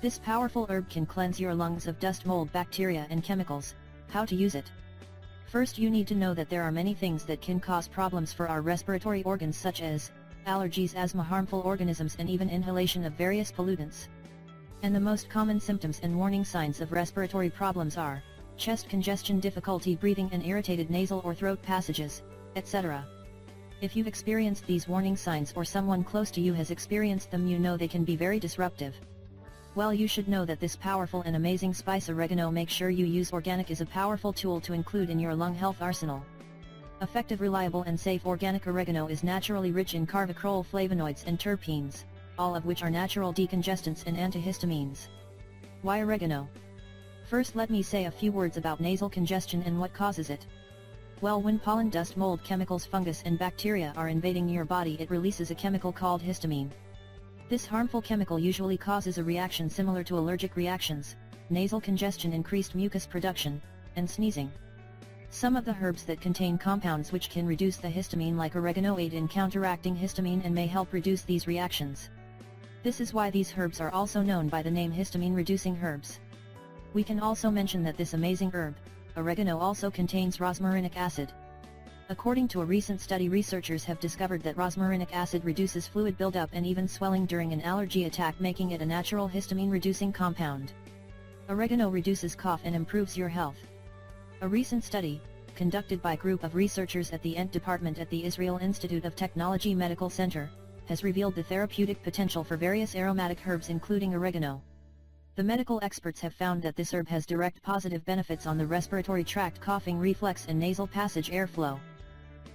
This powerful herb can cleanse your lungs of dust, mold, bacteria and chemicals. How to use it? First, you need to know that there are many things that can cause problems for our respiratory organs, such as allergies, asthma, harmful organisms, and even inhalation of various pollutants. And the most common symptoms and warning signs of respiratory problems are chest congestion, difficulty breathing, and irritated nasal or throat passages, etc. If you've experienced these warning signs or someone close to you has experienced them, you know they can be very disruptive. Well, you should know that this powerful and amazing spice oregano, make sure you use organic, is a powerful tool to include in your lung health arsenal. Effective, reliable and safe organic oregano is naturally rich in carvacrol, flavonoids and terpenes, all of which are natural decongestants and antihistamines. Why oregano? First, let me say a few words about nasal congestion and what causes it. Well, when pollen, dust, mold, chemicals, fungus and bacteria are invading your body, it releases a chemical called histamine. This harmful chemical usually causes a reaction similar to allergic reactions, nasal congestion, increased mucus production, and sneezing. Some of the herbs that contain compounds which can reduce the histamine, like oregano, aid in counteracting histamine and may help reduce these reactions. This is why these herbs are also known by the name histamine-reducing herbs. We can also mention that this amazing herb, oregano, also contains rosmarinic acid. According to a recent study, researchers have discovered that rosmarinic acid reduces fluid buildup and even swelling during an allergy attack, making it a natural histamine-reducing compound. Oregano reduces cough and improves your health. A recent study, conducted by a group of researchers at the ENT department at the Israel Institute of Technology Medical Center, has revealed the therapeutic potential for various aromatic herbs including oregano. The medical experts have found that this herb has direct positive benefits on the respiratory tract, coughing reflex and nasal passage airflow.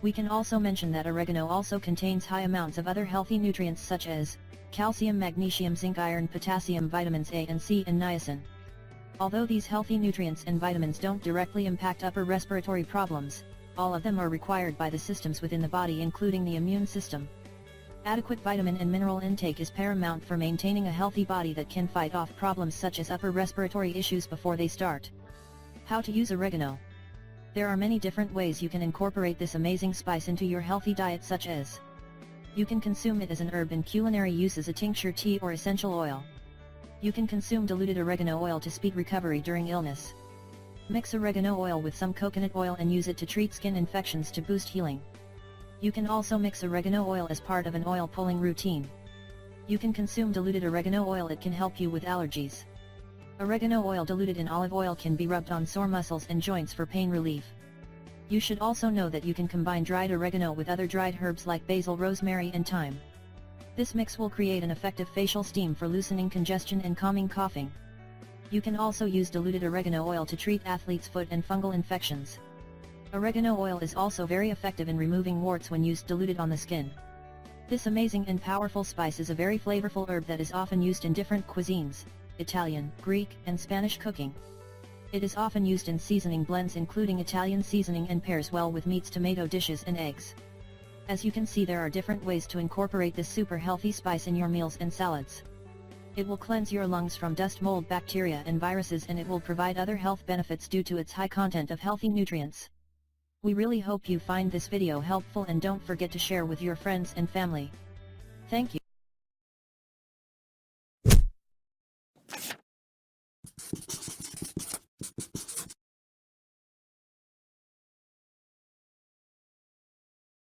We can also mention that oregano also contains high amounts of other healthy nutrients such as calcium, magnesium, zinc, iron, potassium, vitamins A and C and niacin. Although these healthy nutrients and vitamins don't directly impact upper respiratory problems, all of them are required by the systems within the body, including the immune system. Adequate vitamin and mineral intake is paramount for maintaining a healthy body that can fight off problems such as upper respiratory issues before they start. How to use oregano? There are many different ways you can incorporate this amazing spice into your healthy diet, such as you can consume it as an herb in culinary use as a tincture, tea or essential oil. You can consume diluted oregano oil to speed recovery during illness. Mix oregano oil with some coconut oil and use it to treat skin infections to boost healing. You can also mix oregano oil as part of an oil pulling routine. You can consume diluted oregano oil, it can help you with allergies. Oregano oil diluted in olive oil can be rubbed on sore muscles and joints for pain relief. You should also know that you can combine dried oregano with other dried herbs like basil, rosemary and thyme. This mix will create an effective facial steam for loosening congestion and calming coughing. You can also use diluted oregano oil to treat athlete's foot and fungal infections. Oregano oil is also very effective in removing warts when used diluted on the skin. This amazing and powerful spice is a very flavorful herb that is often used in different cuisines, Italian, Greek, and Spanish cooking. It is often used in seasoning blends including Italian seasoning and pairs well with meats, tomato dishes and eggs. As you can see, there are different ways to incorporate this super healthy spice in your meals and salads. It will cleanse your lungs from dust, mold, bacteria and viruses, and it will provide other health benefits due to its high content of healthy nutrients. We really hope you find this video helpful, and don't forget to share with your friends and family. Thank you.